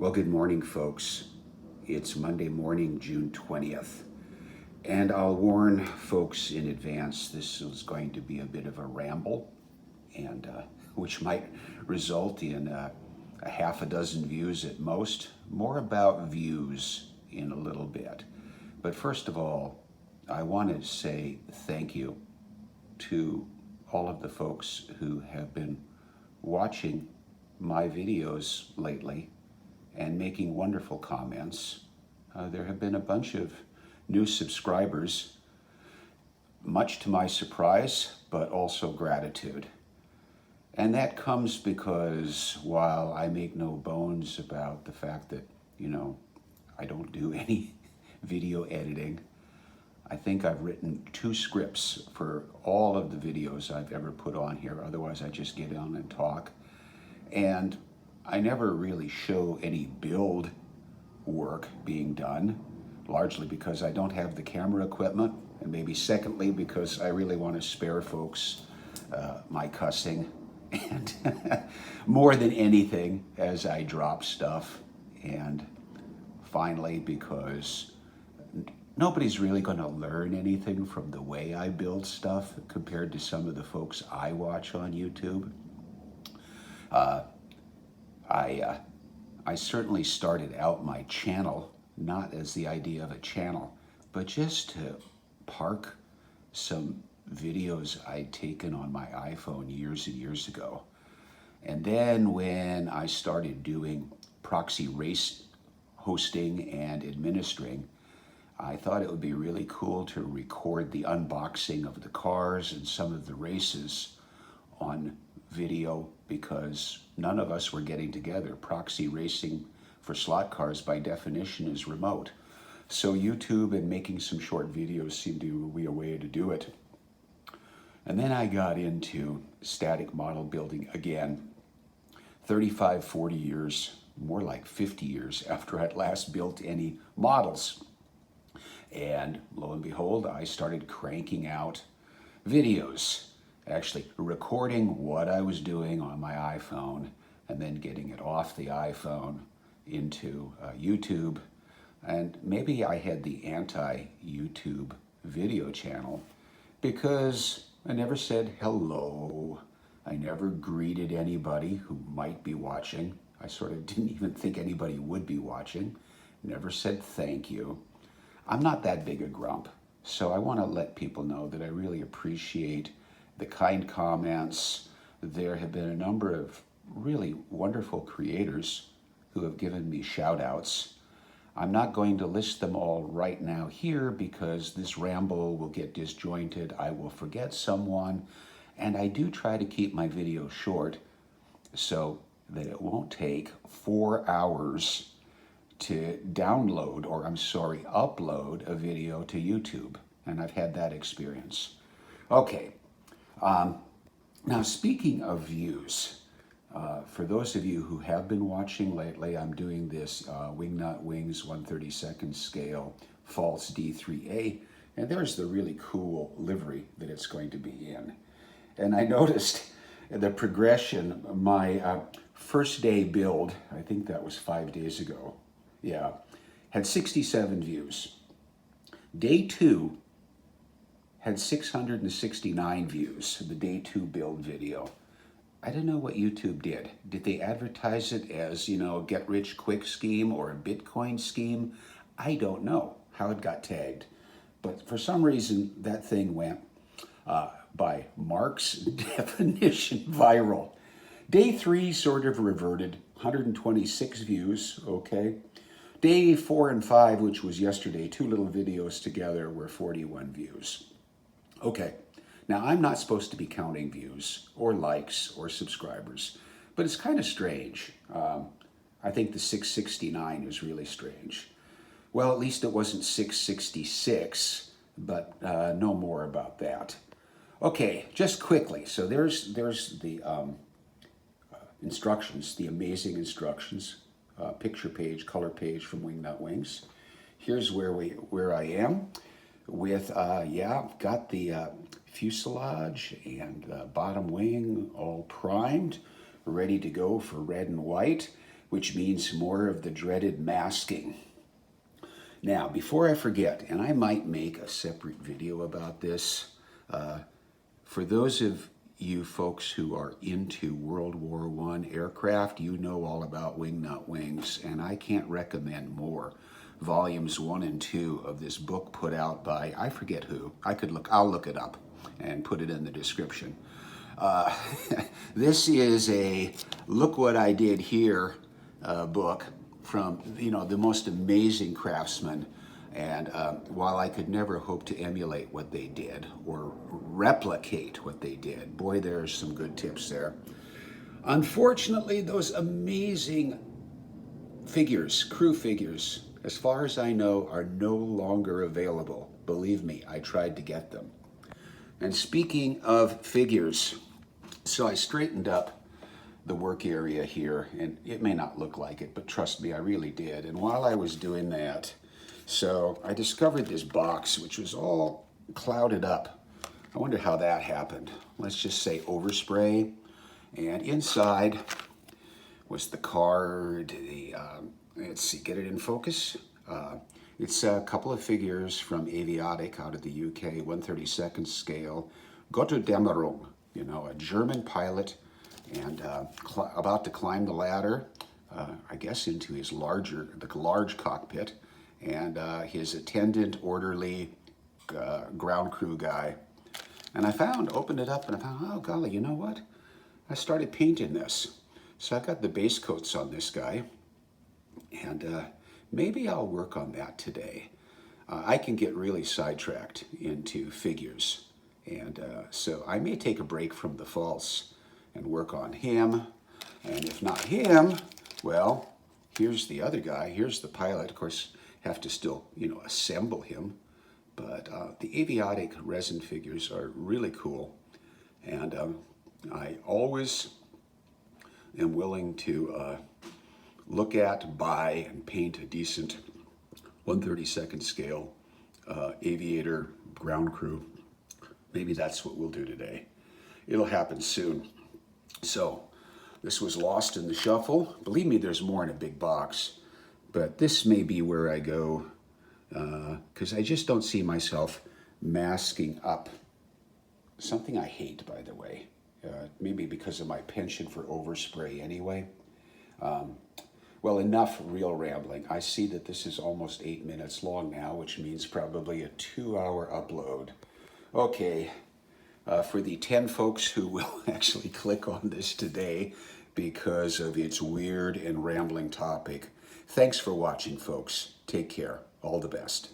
Well, good morning, folks. It's Monday morning, June 20th. And I'll warn folks in advance, this is going to be a bit of a ramble, and which might result in a half a dozen views at most. More about views in a little bit. But first of all, I want to say thank you to all of the folks who have been watching my videos lately and making wonderful comments. There have been a bunch of new subscribers, much to my surprise, but also gratitude. And that comes because while I make no bones about the fact that, I don't do any video editing, I think I've written 2 scripts for all of the videos I've ever put on here. Otherwise, I just get on and talk. And I never really show any build work being done, largely because I don't have the camera equipment, and maybe secondly because I really want to spare folks my cussing, and more than anything as I drop stuff, and finally because nobody's really going to learn anything from the way I build stuff compared to some of the folks I watch on YouTube. I certainly started out my channel not as the idea of a channel, but just to park some videos I'd taken on my iPhone years and years ago. And then when I started doing proxy race hosting and administering, I thought it would be really cool to record the unboxing of the cars and some of the races on video, because none of us were getting together. Proxy racing for slot cars by definition is remote. So YouTube and making some short videos seemed to be a way to do it. And then I got into static model building again, 35, 40 years, more like 50 years after I'd last built any models. And lo and behold, I started cranking out videos, actually recording what I was doing on my iPhone and then getting it off the iPhone into YouTube. And maybe I had the anti-YouTube video channel because I never said hello. I never greeted anybody who might be watching. I sort of didn't even think anybody would be watching. Never said thank you. I'm not that big a grump, so I want to let people know that I really appreciate the kind comments. There have been a number of really wonderful creators who have given me shout outs. I'm not going to list them all right now here because this ramble will get disjointed. I will forget someone, and I do try to keep my video short so that it won't take 4 hours to download, or upload a video to YouTube. And I've had that experience. Okay. Now, speaking of views, for those of you who have been watching lately, I'm doing this Wingnut Wings 1/32 scale Pfalz DIIIa, and there's the really cool livery that it's going to be in. And I noticed the progression. My first day build, I think that was 5 days ago, had 67 views. Day 2 had 669 views, the day 2 build video. I don't know what YouTube did. Did they advertise it as, get rich quick scheme or a Bitcoin scheme? I don't know how it got tagged. But for some reason, that thing went, by Mark's definition, viral. Day 3 sort of reverted, 126 views, okay. Day 4 and 5, which was yesterday, 2 little videos together, were 41 views. Okay, now I'm not supposed to be counting views or likes or subscribers, but it's kind of strange. I think the 669 is really strange. Well, at least it wasn't 666, but no more about that. Okay, just quickly. So there's the instructions, the amazing instructions, picture page, color page from Wingnut Wings. Here's where I am with, got the fuselage and bottom wing all primed, ready to go for red and white. which means more of the dreaded masking. Now, before I forget, and I might make a separate video about this, for those of you folks who are into World War I aircraft, you know all about Wingnut wings, and I can't recommend more. Volumes 1 and 2 of this book put out by, I forget who, I'll look it up and put it in the description. This is a look what I did here book from, the most amazing craftsmen. And while I could never hope to emulate what they did or replicate what they did, boy, there's some good tips there. Unfortunately, those amazing figures, crew figures, as far as I know, are no longer available. Believe me, I tried to get them. And speaking of figures, so I straightened up the work area here, and it may not look like it, but trust me, I really did. And while I was doing that, so I discovered this box, which was all clouded up. I wonder how that happened. Let's just say overspray. And inside was the card, let's see, get it in focus. It's a couple of figures from Aviatik out of the UK, 1/32nd scale. Gotterdämmerung, a German pilot, and about to climb the ladder, I guess into his the large cockpit, and his attendant, orderly, ground crew guy. And I opened it up, and I found, oh golly, you know what? I started painting this. So I've got the base coats on this guy, and maybe I'll work on that today. I can get really sidetracked into figures, and so I may take a break from the Pfalz and work on him. And if not him, well, here's the other guy. Here's the pilot. Of course, have to still, assemble him. But the Aviatik resin figures are really cool. And I always am willing to look at, buy, and paint a decent 1/32nd scale aviator ground crew. Maybe that's what we'll do today. It'll happen soon. So this was lost in the shuffle. Believe me, there's more in a big box. But this may be where I go, because I just don't see myself masking up. Something I hate, by the way. Maybe because of my penchant for overspray anyway. Well, enough real rambling. I see that this is almost 8 minutes long now, which means probably a 2-hour upload. Okay, for the 10 folks who will actually click on this today because of its weird and rambling topic, thanks for watching, folks. Take care. All the best.